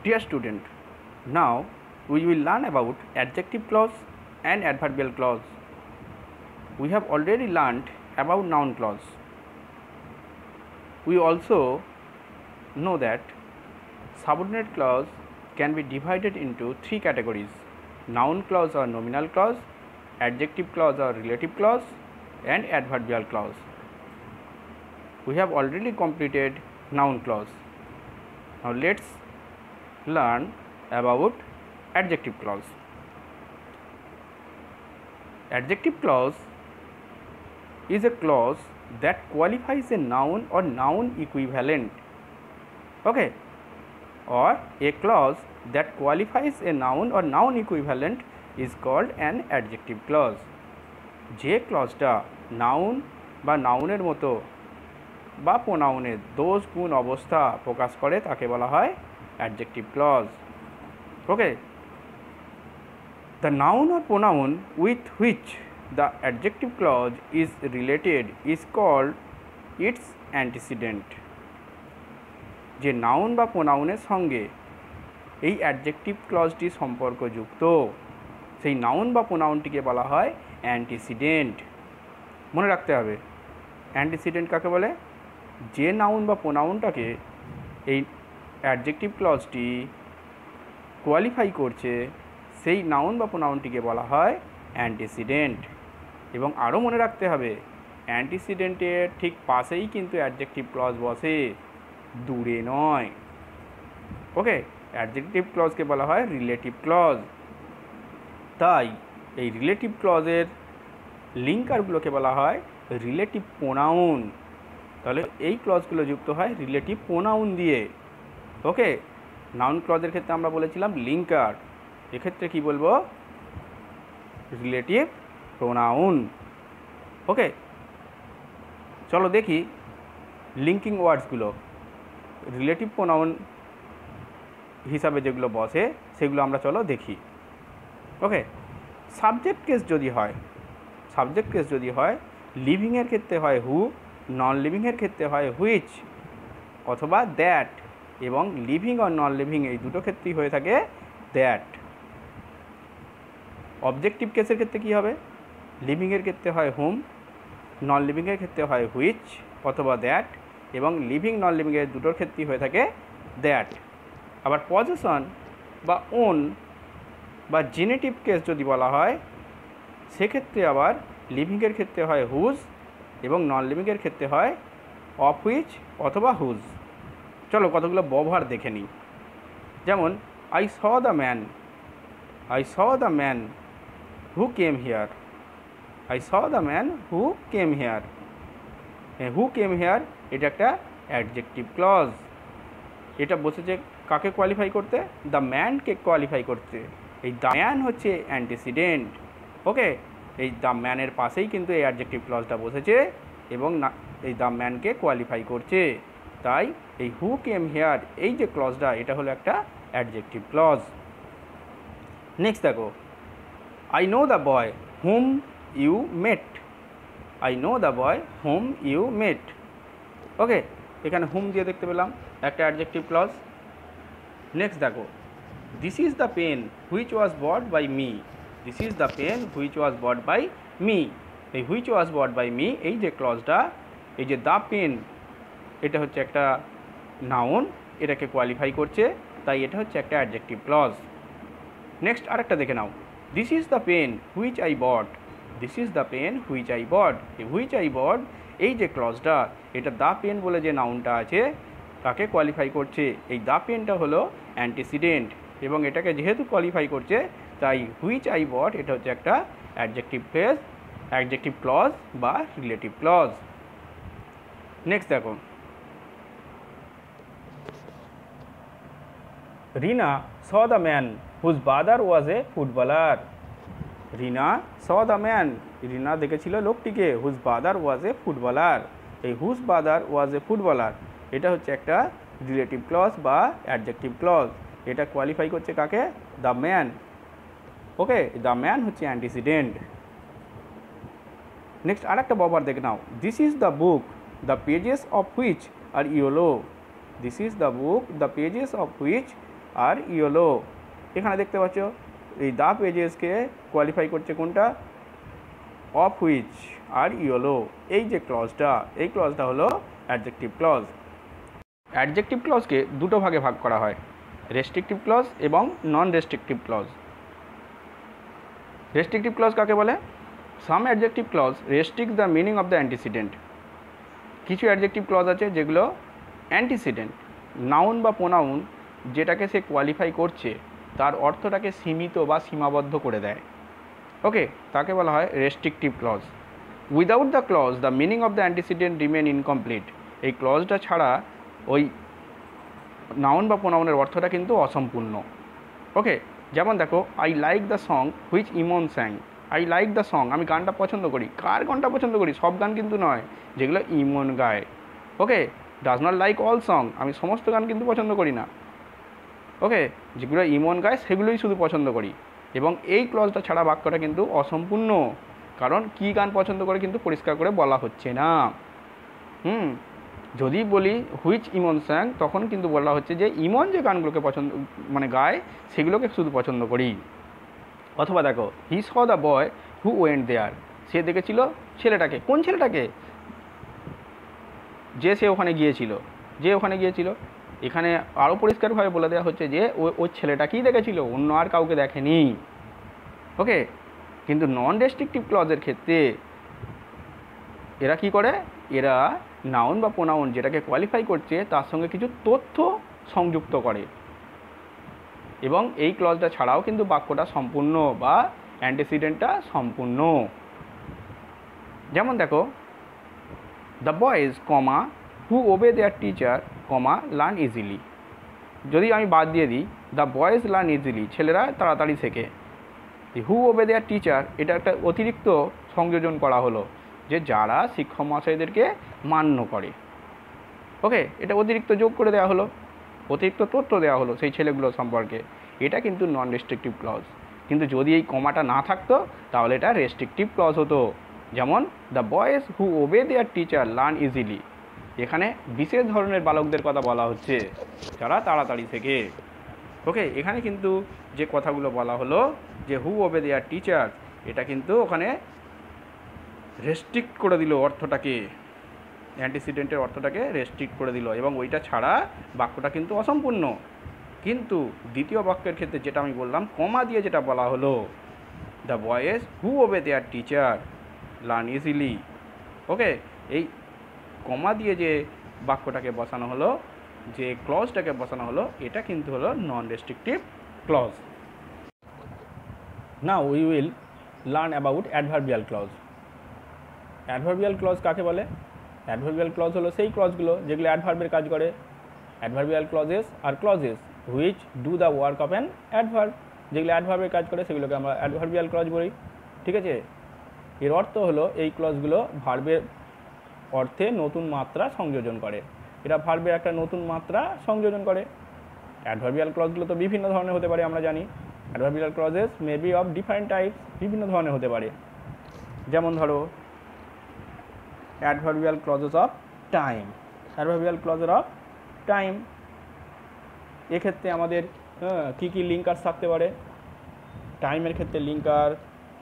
Dear student, now we will learn about adjective clause and adverbial clause. We have already learned about noun clause. We also know that subordinate clause can be divided into three categories: noun clause or nominal clause, adjective clause or relative clause, and adverbial clause. We have already completed noun clause. Now let's learn about adjective clause. Adjective clause is a clause that qualifies a noun or noun equivalent. Okay, or a clause that qualifies a noun or noun equivalent is called an adjective clause. যে ক্লজটা noun বা নাউনের মতো বা প্রোনাউনের দোষ গুণ অবস্থা প্রকাশ করে তাকে বলা হয় adjective clause. Okay, the noun or pronoun with which the adjective clause is related is called its antecedent. যে নাউন বা প্রোনাউনের সঙ্গে এই অ্যাডজেক্টিভ ক্লজটি সম্পর্কযুক্ত সেই নাউন বা প্রোনাউনটিকে বলা হয় অ্যান্টিসিডেন্ট। মনে রাখতে হবে অ্যান্টিসিডেন্ট কাকে বলে? যে নাউন বা প্রোনাউনটাকে এই অ্যাডজেক্টিভ ক্লজটি কোয়ালিফাই করছে সেই নাউন বা প্রোনাউনটিকে বলা হয় অ্যান্টিসিডেন্ট। এবং আরও মনে রাখতে হবে অ্যান্টিসিডেন্টের ঠিক পাশেই কিন্তু অ্যাডজেক্টিভ ক্লজ বসে, দূরে নয়। ওকে, অ্যাডজেক্টিভ ক্লজকে বলা হয় রিলেটিভ ক্লজ। তাই এই রিলেটিভ ক্লজের লিঙ্কারগুলোকে বলা হয় রিলেটিভ প্রোনাউন। তাহলে এই ক্লজগুলো যুক্ত হয় রিলেটিভ প্রোনাউন দিয়ে। ওকে, নাউন ক্লজের ক্ষেত্রে আমরা বলেছিলাম লিঙ্কার, এক্ষেত্রে কি বলবো? Relative pronoun. ওকে, চলো দেখি লিঙ্কিং ওয়ার্ডসগুলো রিলেটিভ প্রোনাউন হিসাবে যেগুলো বসে সেগুলো আমরা চলো দেখি। ওকে, সাবজেক্ট কেস যদি হয় লিভিংয়ের ক্ষেত্রে হয় হু, নন লিভিংয়ের ক্ষেত্রে হয় হুইচ অথবা দ্যাট, এবং লিভিং আর নন লিভিং এই দুটো ক্ষেত্রেই হয়ে থাকে দ্যাট। অবজেক্টিভ কেসের ক্ষেত্রে কী হবে? লিভিংয়ের ক্ষেত্রে হয় হুম, নন লিভিংয়ের ক্ষেত্রে হয় হুইচ অথবা দ্যাট, এবং লিভিং নন লিভিংয়ের দুটোর ক্ষেত্রেই হয়ে থাকে দ্যাট। আবার পজেশন বা ওন বা জেনেটিভ কেস যদি বলা হয় সেক্ষেত্রে আবার লিভিংয়ের ক্ষেত্রে হয় হুজ এবং নন লিভিংয়ের ক্ষেত্রে হয় অফ হুইচ অথবা হুজ। চলো কতগুলো ব্যবহার দেখে নিই। যেমন I saw the man who came here. I saw the man who came here. Who came here এটা একটা অ্যাডজেক্টিভ ক্লজ। এটা বসেছে কাকে কোয়ালিফাই করতে? দ্য ম্যানকে কোয়ালিফাই করতে। এই দ্য ম্যান হচ্ছে অ্যান্টিসিডেন্ট। ওকে, এই দ্য ম্যানের পাশেই কিন্তু এই অ্যাডজেক্টিভ ক্লজটা বসেছে এবং এই দ্য ম্যানকে কোয়ালিফাই করছে। তাই এই হু কেম হেয়ার এই যে ক্লজটা এটা হলো একটা অ্যাডজেক্টিভ ক্লজ। নেক্সট দেখো, I know the boy whom you met. I know the boy whom you met. Okay, এখানে হুম দিয়ে দেখতে পেলাম একটা অ্যাডজেক্টিভ ক্লজ। নেক্সট দেখো, this is the pen which was bought by me. This is the pen which was bought by me. এই which was bought by me এই যে ক্লজটা, এই যে দ্য পেন এটা হচ্ছে একটা নাউন, এটাকে কোয়ালিফাই করছে, তাই এটা হচ্ছে একটা অ্যাডজেক্টিভ ক্লজ। নেক্সট আরেকটা দেখে নাও, this is the pen which I bought. This is the pen which I bought. এই হুইচ আই বট এই যে ক্লজটা এটা দ্য পেন বলে যে নাউনটা আছে তাকে কোয়ালিফাই করছে। এই দ্য পেনটা হলো অ্যান্টিসিডেন্ট এবং এটাকে যেহেতু কোয়ালিফাই করছে তাই হুইচ আই বট এটা হচ্ছে একটা অ্যাডজেক্টিভ ক্লজ বা রিলেটিভ ক্লজ। নেক্সট দেখো, Rina saw the man whose father was a footballer. Rina saw the man, Rina দেখেছিল লোকটিকে, whose father was a footballer. এই whose father was a footballer এটা হচ্ছে একটা রিলেটিভ ক্লজ বা অ্যাডজেক্টিভ ক্লজ। এটা কোয়ালিফাই করছে কাকে? The man. Okay, the man হচ্ছে অ্যান্টিসিডেন্ট। নেক্সট আর একটা ববার দেখে নাও, this is the book the pages of which are yellow. This is the book the pages of which are yellow. এখানে দেখতে পাচ্ছ এই দ্য পেজেসকে কোয়ালিফাই করছে কোনটা, অফ হুইচ আর ইয়েলো। এই যে ক্লজটা, এই ক্লজটা হলো অ্যাডজেক্টিভ ক্লজ। অ্যাডজেক্টিভ ক্লজকে দুটো ভাগে ভাগ করা হয়, রেস্ট্রিকটিভ ক্লজ এবং non restrictive clause. Restrictive clause কাকে বলে? Some adjective clause restrict the meaning of the antecedent. কিছু অ্যাডজেক্টিভ ক্লজ আছে যেগুলো অ্যান্টিসিডেন্ট, নাউন বা প্রোনাউন যেটাকে সে কোয়ালিফাই করছে তার অর্থটাকে সীমিত বা সীমাবদ্ধ করে দেয়। ওকে, তাকে বলা হয় restrictive clause. Without the clause the meaning of the antecedent remain incomplete. এই ক্লজটা ছাড়া ওই নাউন বা প্রোনাউনের অর্থটা কিন্তু অসম্পূর্ণ। ওকে, যেমন দেখো, I like the song which Imon sang. I like the song, আমি গানটা পছন্দ করি। কার গানটা পছন্দ করি? সব গান কিন্তু নয়, যেগুলো ইমন গায়। Okay, does not like all song, আমি সমস্ত গান কিন্তু পছন্দ করি না। ওকে, যেগুলো ইমন গায় সেগুলোই শুধু পছন্দ করি। এবং এই ক্লজটা ছাড়া বাক্যটা কিন্তু অসম্পূর্ণ, কারণ কী গান পছন্দ করে কিন্তু পরিষ্কার করে বলা হচ্ছে না। যদি বলি হুইচ ইমন স্যাং, তখন কিন্তু বলা হচ্ছে যে ইমন যে গানগুলোকে পছন্দ মানে গায় সেগুলোকে শুধু পছন্দ করি। অথবা দেখো, হি saw the boy who went there, সে দেখেছিল ছেলেটাকে। কোন ছেলেটাকে? যে সে ওখানে গিয়েছিল, যে ওখানে গিয়েছিল। এখানে আরও পরিষ্কারভাবে বলে দেওয়া হচ্ছে যে ওই ছেলেটাকেই দেখেছিল, অন্য আর কাউকে দেখেনি। ওকে, কিন্তু নন রেস্ট্রিকটিভ ক্লজের ক্ষেত্রে এরা কি করে? এরা নাউন বা প্রোনাউন যেটাকে কোয়ালিফাই করছে তার সঙ্গে কিছু তথ্য সংযুক্ত করে, এবং এই ক্লজটা ছাড়াও কিন্তু বাক্যটা সম্পূর্ণ বা অ্যান্টিসিডেন্টটা সম্পূর্ণ। যেমন দেখো, the boys comma who obey their teacher comma learn easily. যদি আমি বাদ দিয়ে দিই দ্য বয়েজ লার্ন ইজিলি, ছেলেরা তাড়াতাড়ি শেখে, হু ওবে দেয়ার টিচার এটা একটা অতিরিক্ত সংযোজন করা হলো, যে যারা শিক্ষক মহাশয়দেরকে মান্য করে। ওকে, এটা অতিরিক্ত যোগ করে দেওয়া হলো, অতিরিক্ত তথ্য দেওয়া হলো সেই ছেলেগুলো সম্পর্কে। এটা কিন্তু নন রেস্ট্রিকটিভ ক্লজ। কিন্তু যদি এই কমাটা না থাকতো তাহলে এটা রেস্ট্রিকটিভ ক্লজ হতো। যেমন the boys who obey their teacher learn easily, এখানে বিশেষ ধরনের বালকদের কথা বলা হচ্ছে যারা তাড়াতাড়ি শেখে। ওকে, এখানে কিন্তু যে কথাগুলো বলা হলো যে হু ওবে দেয়ার টিচার, এটা কিন্তু ওখানে রেস্ট্রিক্ট করে দিল অর্থটাকে, অ্যান্টিসিডেন্টের অর্থটাকে রেস্ট্রিক্ট করে দিল, এবং ওইটা ছাড়া বাক্যটা কিন্তু অসম্পূর্ণ। কিন্তু দ্বিতীয় বাক্যের ক্ষেত্রে যেটা আমি বললাম, কমা দিয়ে যেটা বলা হলো, the boys who obey their teacher learn easily. Okay, এই কমা দিয়ে যে বাক্যটাকে বসানো হলো, যে ক্লজটাকে বসানো হলো, এটা কিন্তু হলো non restrictive clause. Now we will learn about adverbial clause. Adverbial clause কাকে বলে? অ্যাডভার্বিয়াল ক্লজ হলো সেই ক্লজগুলো যেগুলো অ্যাডভার্বের কাজ করে। Adverbial clauses are clauses which do the work of an adverb, যেগুলো অ্যাডভার্বের কাজ করে সেগুলোকে আমরা অ্যাডভার্বিয়াল ক্লজ বলি। ঠিক আছে, এর অর্থ হলো এই ক্লজগুলো ভার্বের অর্থে নতুন মাত্রা সংযোজন করে। এরা ভার্বের একটা নতুন মাত্রা সংযোজন করে। অ্যাডভার্বিয়াল ক্লজগুলো তো বিভিন্ন ধরনের হতে পারে, আমরা জানি। Adverbial clauses may be of different types, বিভিন্ন ধরনের হতে পারে। যেমন ধরো, adverbial clauses of time, adverbial clauses of time, এক্ষেত্রে আমাদের কী কী লিঙ্কার থাকতে পারে? টাইমের ক্ষেত্রে linker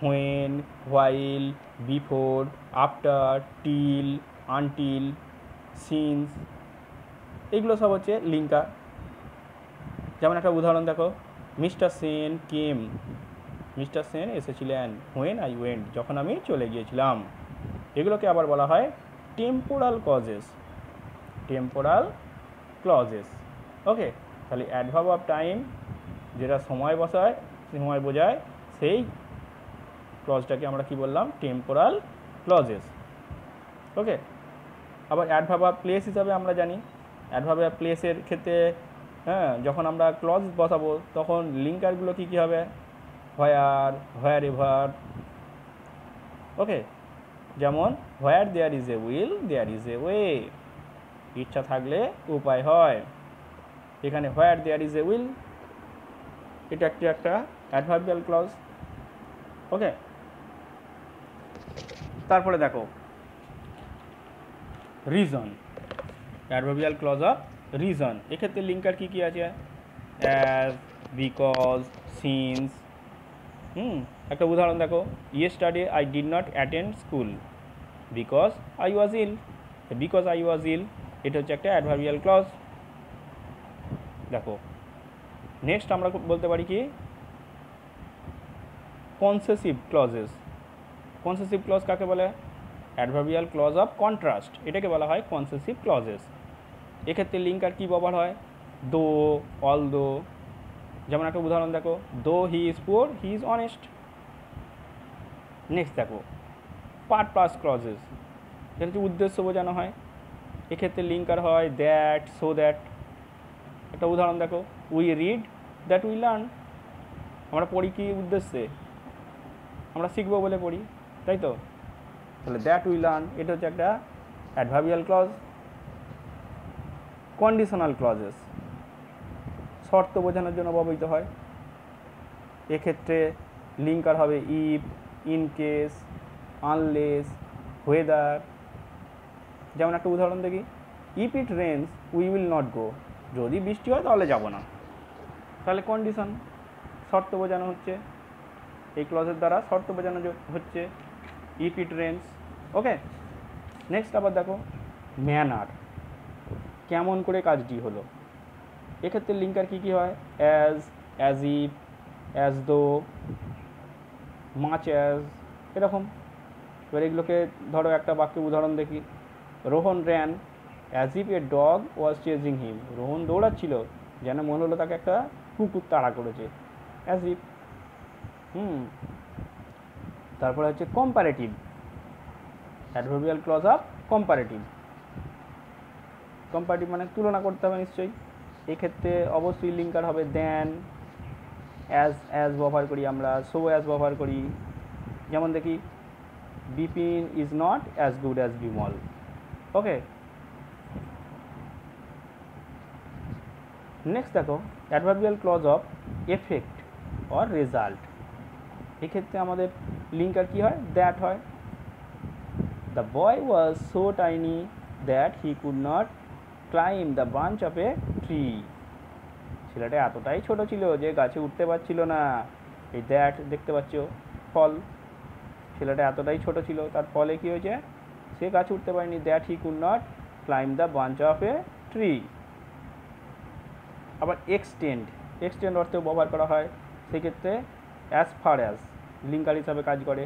when, while, before, after, till, until, since, এগুলো সব হচ্ছে লিঙ্কার। যেমন একটা উদাহরণ দেখো, মিস্টার সেন কেম, মিস্টার সেন এসেছিলেন, হোয়েন আই ওয়েন্ট, যখন আমি চলে গিয়েছিলাম। এগুলোকে আবার বলা হয় টেম্পোরাল ক্লজেস, টেম্পোরাল ক্লজেস। ওকে, তাহলে অ্যাডভার্ব অফ টাইম যেটা সময় বসায়, সময় বোঝায়, সেই ক্লজটাকে আমরা কি বললাম? Temporal clauses. ওকে, আবার অ্যাডভার্ব অফ প্লেস হিসাবে আমরা জানি, অ্যাডভার্ব অফ প্লেসের ক্ষেত্রে যখন আমরা ক্লজ বসাবো তখন লিঙ্কারগুলো কী কী হবে? হোয়ার, হোয়ার এভার। ওকে, যেমন where there is a will there is a way, ইচ্ছা থাকলে উপায় হয়। এখানে হোয়ার দেয়ার ইজ এ উইল, এটা একটা অ্যাডভার্বিয়াল ক্লজ। ওকে, তারপরে দেখো reason, adverbial clause of reason. এক্ষেত্রে লিঙ্কার কী কী আছে? As, because, since. একটা উদাহরণ দেখো, yesterday I did not attend school because I was ill. Because I was ill এটা হচ্ছে একটা অ্যাডভার্বিয়াল ক্লজ। দেখো নেক্সট আমরা বলতে পারি কি কনসেসিভ ক্লজেস। কনসেসিভ ক্লজ কাকে বলে? অ্যাডভার্বিয়াল ক্লজ অফ কন্ট্রাস্ট, এটাকে বলা হয় কনসেসিভ ক্লজেস। এক্ষেত্রে লিঙ্কার কী ব্যবহার হয়? দো, অল দো। যেমন একটা উদাহরণ দেখো, দো he is poor he is honest. Next দেখো পারপাস ক্লজেস, এটা হচ্ছে উদ্দেশ্য বোঝানো হয়। এক্ষেত্রে লিঙ্কার হয় দ্যাট, সো দ্যাট। একটা উদাহরণ দেখো, we read that we learn. আমরা পড়ি কি উদ্দেশ্যে? আমরা শিখবো বলে পড়ি, তাই তো? তাহলে দ্যাট উই লার্ন এটা হচ্ছে একটা অ্যাডভার্বিয়াল ক্লজ। কন্ডিশনাল ক্লজেস শর্ত বোঝানোর জন্য ব্যবহৃত হয়। এক্ষেত্রে লিঙ্কার হবে if, in case, unless, weather. যেমন একটা উদাহরণ দেখি, if it Reigns we will not go. যদি বৃষ্টি হয় তাহলে যাব না। তাহলে কন্ডিশন, শর্ত বোঝানো হচ্ছে এই ক্লজের দ্বারা, শর্ত বোঝানো হচ্ছে if it Reigns. Okay, next আবার দেখো ম্যানার, কেমন করে কাজটি হলো। এক্ষেত্রে লিঙ্কার কী কী হয়? As, as if, as though, much as, এরকম। এবার এগুলোকে ধরো একটা বাক্যে উদাহরণ দেখি, Rohan ran as if a dog was chasing him. Rohan দৌড়াচ্ছিল যেন মনে হলো তাকে একটা কুকুর তাড়া করেছে, অ্যাজ ইফ। তারপরে হচ্ছে comparative, adverbial clause of comparative. Comparative মানে তুলনা করতে হবে নিশ্চয়ই। এক্ষেত্রে অবশ্যই লিঙ্কার হবে দেন, অ্যাজ ব্যবহার করি আমরা, সো অ্যাজ ব্যবহার করি। যেমন দেখি Bipin is not as good as Bimal. Okay, next দেখো adverbial clause of effect or result. এক্ষেত্রে আমাদের লিঙ্কার কি হয়? দ্যাট হয়। The boy was so tiny that he could not climb the branch of a tree. ছেলেটা এতটাই ছোট ছিল যে গাছে উঠতে পারছিল না। এই দ্যাট দেখতে পাচ্ছ ফল, ছেলেটা এতটাই ছোট ছিল, তার ফলে কী হয়েছে? সে গাছে উঠতে পারেনি। That he could not climb the branch of a tree. আবার এক্সটেন্ড, এক্সটেন্ড অর্থেও ব্যবহার করা হয়। সেক্ষেত্রে অ্যাজ ফার অ্যাজ লিঙ্কার হিসাবে কাজ করে।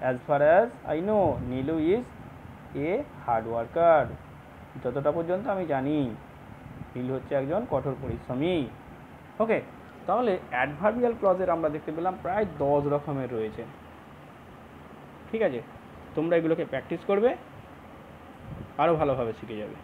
As far as I know Nilu is a hard worker. যতটা পর্যন্ত আমি জানি নীলু হচ্ছে একজন কঠোর পরিশ্রমী। ওকে, তাহলে অ্যাডভার্বিয়াল ক্লজের আমরা দেখতে পেলাম প্রায় 10 রকমের রয়েছে। ঠিক আছে, তোমরা এগুলোকে প্র্যাকটিস করবে, আরও ভালোভাবে শিখে যাবে।